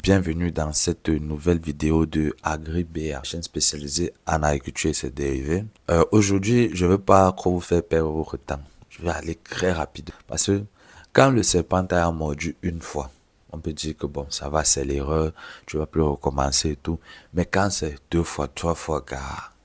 Bienvenue dans cette nouvelle vidéo de AgriBA, chaîne spécialisée en agriculture et ses dérivés. Aujourd'hui, je ne veux pas trop vous faire perdre votre temps. Je vais aller très rapide parce que quand le serpent t'a mordu une fois, on peut dire que bon, ça va, c'est l'erreur, tu vas plus recommencer et tout. Mais quand c'est 2 fois, 3 fois, gars,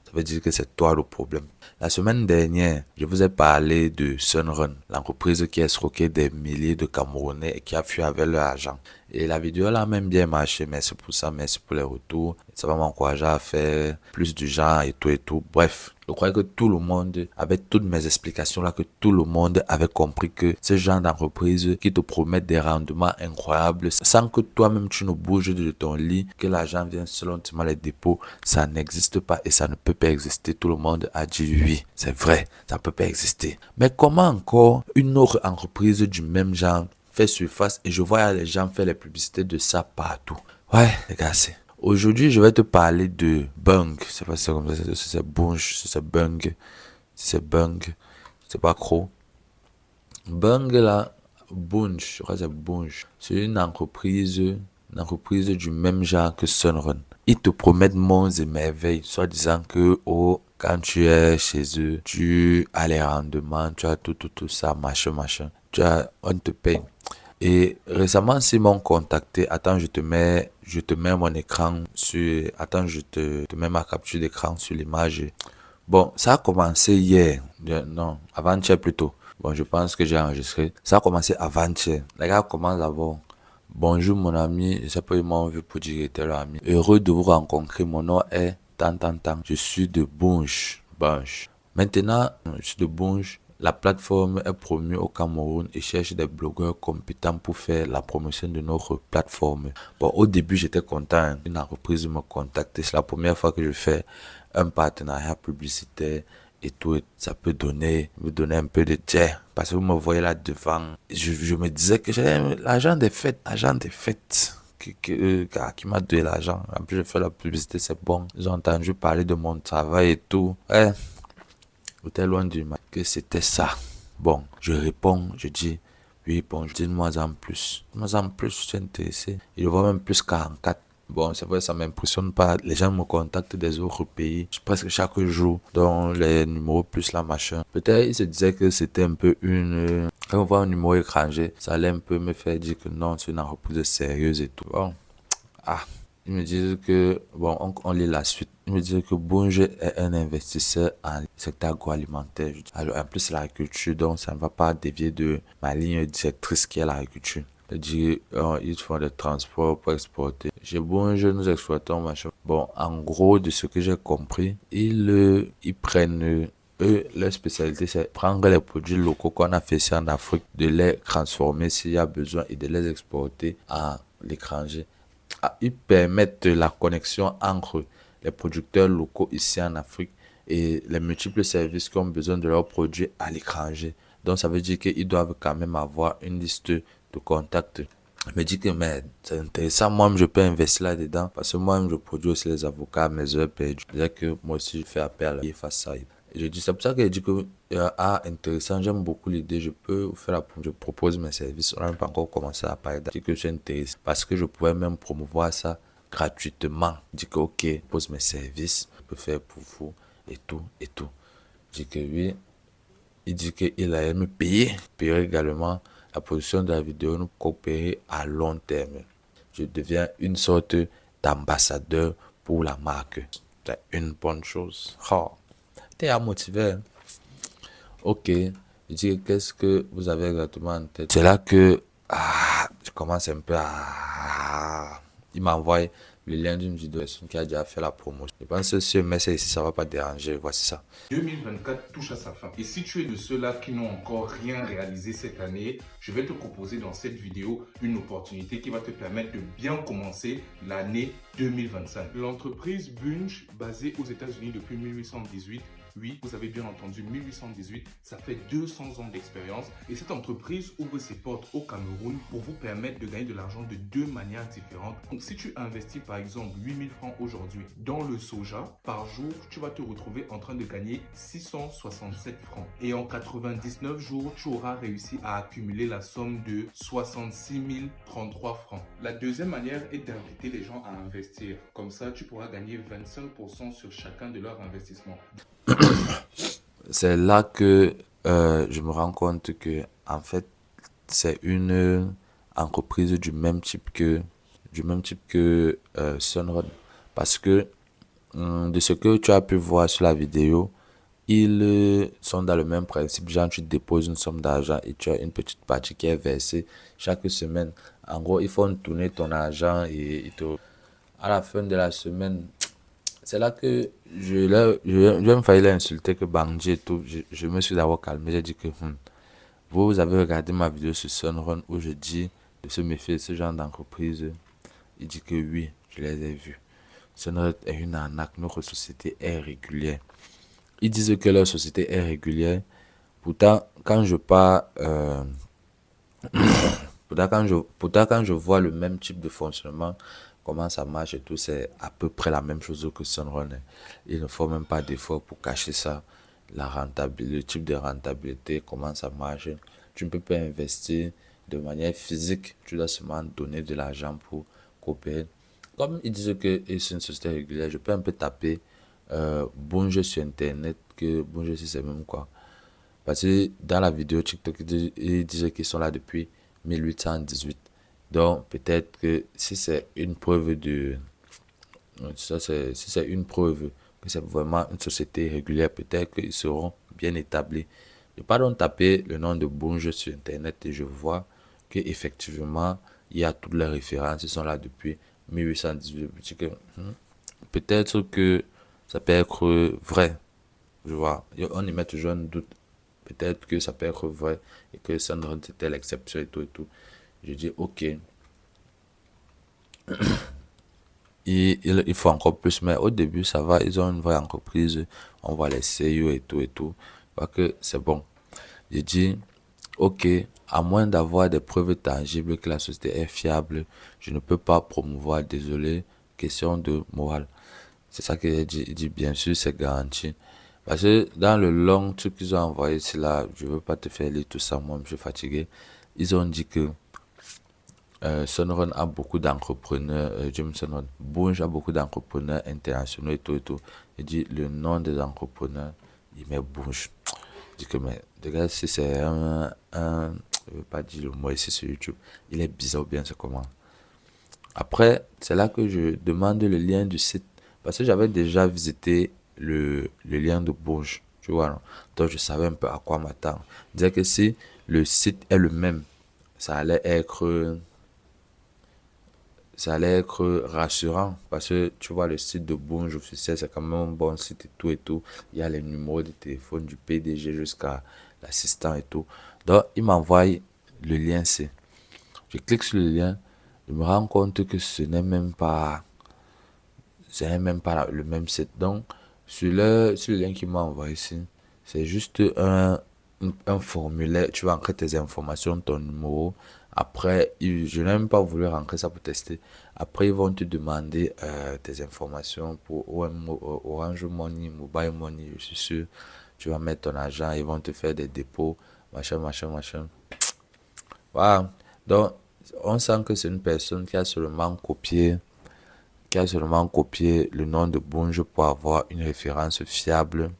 ça veut dire que c'est toi le problème. La semaine dernière, je vous ai parlé de Sunrun, l'entreprise qui a escroqué des milliers de Camerounais et qui a fui avec leur argent. Et la vidéo là a même bien marché, merci pour ça, merci pour les retours. Ça va m'encourager à faire plus du genre et tout et tout. Bref, je crois que tout le monde, avec toutes mes explications là, que tout le monde avait compris que ce genre d'entreprise qui te promet des rendements incroyables sans que toi-même tu ne bouges de ton lit, que l'argent vienne selon les dépôts, ça n'existe pas et ça ne peut pas exister. Tout le monde a dit oui, c'est vrai, ça ne peut pas exister. Mais comment encore une autre entreprise du même genre fait surface et je vois les gens faire les publicités de ça partout? Ouais, les gars, aujourd'hui, je vais te parler de Bung. C'est pas ça comme ça, c'est Bunch, c'est Bung, c'est Bung, c'est pas Crow. Bung là, Bunch, je crois que c'est Bunch. C'est une entreprise du même genre que Sunrun. Ils te promettent monts et merveilles, soit disant que, oh, quand tu es chez eux, tu as les rendements, tu as tout ça, machin. On te paye. Et récemment, ils m'ont contacté. Attends, je te mets mon écran sur, attends, je te mets ma capture d'écran sur l'image. Bon, ça a commencé hier. Non, avant-hier plutôt. Bon, je pense que j'ai enregistré. Ça a commencé avant-hier. Les gars commencent d'abord. Bonjour mon ami, je sais pas, ils m'ont vu pour dire que t'es leur ami. Heureux de vous rencontrer, mon nom est tant. Je suis de Bunch. Maintenant, je suis de Bunch. La plateforme est promue au Cameroun et cherche des blogueurs compétents pour faire la promotion de notre plateforme. Bon, au début, j'étais content. Une entreprise me contactait. C'est la première fois que je fais un partenariat publicitaire et tout. Ça peut me donner un peu de jet. Parce que vous me voyez là devant. Je me disais que j'avais l'agent des fêtes. Qui m'a donné l'argent. En plus, je fais la publicité, c'est bon. J'ai entendu parler de mon travail et tout. Ouais. J'étais loin du mal que c'était ça. Bon, je réponds, je dis, oui, bon, dis-moi en plus. Dis-moi en plus, je suis intéressé. Et je vois même plus 44. Bon, c'est vrai, ça m'impressionne pas. Les gens me contactent des autres pays presque chaque jour, dont les numéros plus la machin. Peut-être ils se disaient que c'était un peu une... Quand on voit un numéro étranger, ça allait un peu me faire dire que non, c'est une entreprise sérieuse et tout. Bon, ils me disent que, bon, on lit la suite. Ils me disent que Bunge est un investisseur en secteur agroalimentaire. Alors, en plus, c'est l'agriculture, donc ça ne va pas dévier de ma ligne directrice qui est l'agriculture. C'est-à-dire, ils font des transports pour exporter. Chez Bunge, nous exploitons, machin. Bon, en gros, de ce que j'ai compris, ils prennent... Eux, leur spécialité, c'est prendre les produits locaux qu'on a fait ici en Afrique, de les transformer s'il y a besoin et de les exporter à l'étranger. Ils permettent la connexion entre les producteurs locaux ici en Afrique et les multiples services qui ont besoin de leurs produits à l'étranger. Donc, ça veut dire qu'ils doivent quand même avoir une liste de contacts. Je me dis que mais c'est intéressant, moi je peux investir là-dedans parce que moi je produis aussi les avocats, mes heures perdues. C'est-à-dire que moi aussi je fais appel à qui fasse ça. Et je dis, c'est pour ça que je dis que intéressant, j'aime beaucoup l'idée, je peux vous faire je propose mes services. On n'a même pas encore commencé à parler d'article que je suis intéressé parce que je pourrais même promouvoir ça gratuitement. Je dis que ok, je propose mes services, je peux faire pour vous et tout. Je dis que oui. Il dit qu'il allait me payer également la production de la vidéo, nous coopérer à long terme. Je deviens une sorte d'ambassadeur pour la marque. C'est une bonne chose. Oh, t'es à motiver. Ok, je dis qu'est-ce que vous avez exactement en tête. C'est là que je commence un peu à... Il m'envoie le lien d'une vidéo qui a déjà fait la promotion. Je pense que si je mets ça ici, ça va pas déranger. Voici ça. 2024 touche à sa fin. Et si tu es de ceux-là qui n'ont encore rien réalisé cette année, je vais te proposer dans cette vidéo une opportunité qui va te permettre de bien commencer l'année 2025. L'entreprise Bunch, basée aux États-Unis depuis 1818, Oui, vous avez bien entendu, 1818, ça fait 200 ans d'expérience. Et cette entreprise ouvre ses portes au Cameroun pour vous permettre de gagner de l'argent de deux manières différentes. Donc, si tu investis par exemple 8000 francs aujourd'hui dans le soja, par jour, tu vas te retrouver en train de gagner 667 francs. Et en 99 jours, tu auras réussi à accumuler la somme de 66 033 francs. La deuxième manière est d'inviter les gens à investir. Comme ça, tu pourras gagner 25% sur chacun de leurs investissements. C'est là que je me rends compte que, en fait, c'est une entreprise du même type que Sunrun. Parce que de ce que tu as pu voir sur la vidéo, ils sont dans le même principe. Genre, tu déposes une somme d'argent et tu as une petite partie qui est versée chaque semaine. En gros, ils font tourner ton argent et à la fin de la semaine, c'est là que je me failli l'insulter que Bandit et tout. Je me suis d'abord calmé. J'ai dit que vous avez regardé ma vidéo sur Sunrun où je dis de se méfier de ce genre d'entreprise. Il dit que oui, je les ai vus. Sunrun est une arnaque. Notre société est régulière. Ils disent que leur société est régulière. Pourtant, quand je pars, pourtant, quand je vois le même type de fonctionnement, comment ça marche et tout, c'est à peu près la même chose que Sunrun. Il ne faut même pas d'effort pour cacher ça. Le type de rentabilité, comment ça marche. Tu ne peux pas investir de manière physique. Tu dois seulement donner de l'argent pour coopérer. Comme ils disent que c'est une société régulière, je peux un peu taper Bonjour sur internet, que Bonjour c'est même quoi. Parce que dans la vidéo TikTok, ils disaient qu'ils sont là depuis 1818. Donc peut-être que si c'est une preuve si c'est une preuve que c'est vraiment une société régulière, peut-être qu'ils seront bien établis. Je pas donc taper le nom de Bonjour sur internet et je vois que effectivement il y a toutes les références, ils sont là depuis 1818. Je dis que, peut-être que ça peut être vrai, je vois. On y met toujours un doute. Peut-être que ça peut être vrai et que ça c'était l'exception et tout et tout. Je dis ok. Il faut encore plus, mais au début ça va, ils ont une vraie entreprise, on voit les CEO et tout et tout. Je vois que c'est bon. Je dis ok, à moins d'avoir des preuves tangibles que la société est fiable, je ne peux pas promouvoir, désolé, question de morale. C'est ça que j'ai dit. Il dit, bien sûr, c'est garanti. Parce que dans le long truc qu'ils ont envoyé, c'est là, je veux pas te faire lire tout ça, moi, je suis fatigué. Ils ont dit que Sunrun a beaucoup d'entrepreneurs, Jim Sunrun, Bunge a beaucoup d'entrepreneurs internationaux et tout et tout. Il dit, le nom des entrepreneurs, il met Bunge. Je dis que, mais, regarde, si c'est je veux pas dire le mot ici sur YouTube, il est bizarre ou bien c'est comment. Après, c'est là que je demande le lien du site. Parce que j'avais déjà visité le lien de Bourges. Tu vois, non? Donc je savais un peu à quoi m'attendre. Dire que si le site est le même, ça allait être, ça allait être rassurant. Parce que tu vois, le site de Bourges officiel, c'est quand même un bon site et tout et tout. Il y a les numéros de téléphone du PDG jusqu'à l'assistant et tout. Donc, il m'envoie le lien C. Je clique sur le lien. Je me rends compte que ce n'est même pas le même site. Donc, sur le lien qu'il m'a envoyé ici, c'est juste un formulaire. Tu vas entrer tes informations, ton numéro. Après, je n'ai même pas voulu rentrer ça pour tester. Après, ils vont te demander tes informations pour Orange Money, Mobile Money, je suis sûr. Tu vas mettre ton argent, ils vont te faire des dépôts, machin, machin, machin. Voilà. Donc, on sent que c'est une personne qui a seulement copié le nom de Bunge pour avoir une référence fiable,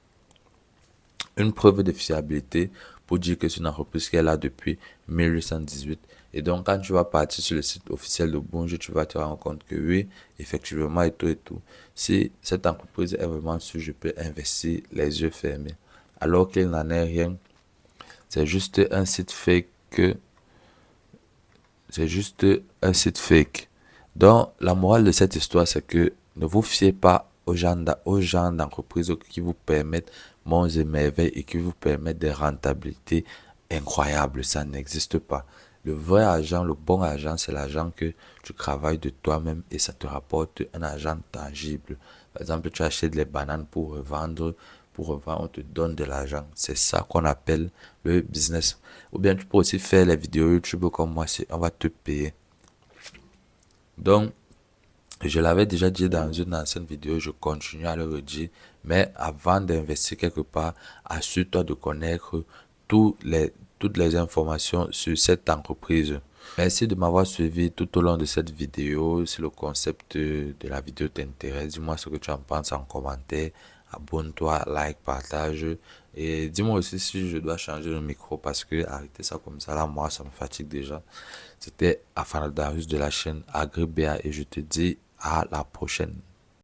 une preuve de fiabilité pour dire que c'est une entreprise qui est là depuis 1818. Et donc, quand tu vas partir sur le site officiel de Bunge, tu vas te rendre compte que oui, effectivement, et tout et tout. Si cette entreprise est vraiment sûre, je peux investir les yeux fermés. Alors qu'il n'en est rien. C'est juste un site fake C'est juste un site fake. Donc, la morale de cette histoire, c'est que ne vous fiez pas aux gens d'entreprise qui vous permettent monts et merveilles et qui vous permettent des rentabilités incroyables. Ça n'existe pas. Le vrai argent, le bon argent, c'est l'argent que tu travailles de toi-même et ça te rapporte un argent tangible. Par exemple, tu achètes les bananes pour revendre pour revendre, on te donne de l'argent. C'est ça qu'on appelle le business. Ou bien tu peux aussi faire les vidéos YouTube comme moi, on va te payer. Donc, je l'avais déjà dit dans une ancienne vidéo, je continue à le redire, mais avant d'investir quelque part, assure-toi de connaître toutes les informations sur cette entreprise. Merci de m'avoir suivi tout au long de cette vidéo. Si le concept de la vidéo t'intéresse, dis-moi ce que tu en penses en commentaire. Abonne-toi, like, partage. Et dis-moi aussi si je dois changer le micro parce que arrêter ça comme ça, là, moi, ça me fatigue déjà. C'était Afan Darius de la chaîne AgriBA et je te dis à la prochaine.